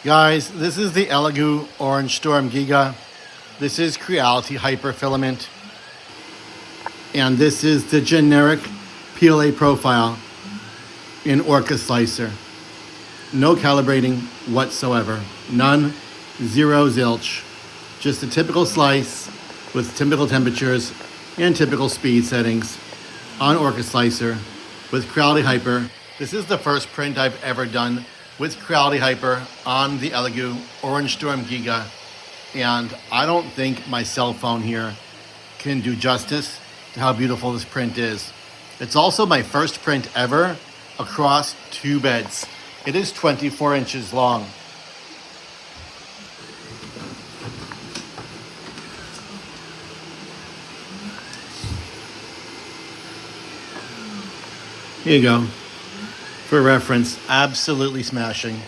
Guys, this is the Elegoo OrangeStorm Giga. This is Creality Hyperfilament. And this is the generic PLA profile in Orca Slicer. No calibrating whatsoever. None, zero zilch. Just a typical slice with typical temperatures and typical speed settings on Orca Slicer with Creality Hyper. This is the first print I've ever done with Creality Hyper on the Elegoo OrangeStorm Giga. And I don't think my cell phone here can do justice to how beautiful this print is. It's also my first print ever across two beds. It is 24 inches long. Here you go. For reference, absolutely smashing.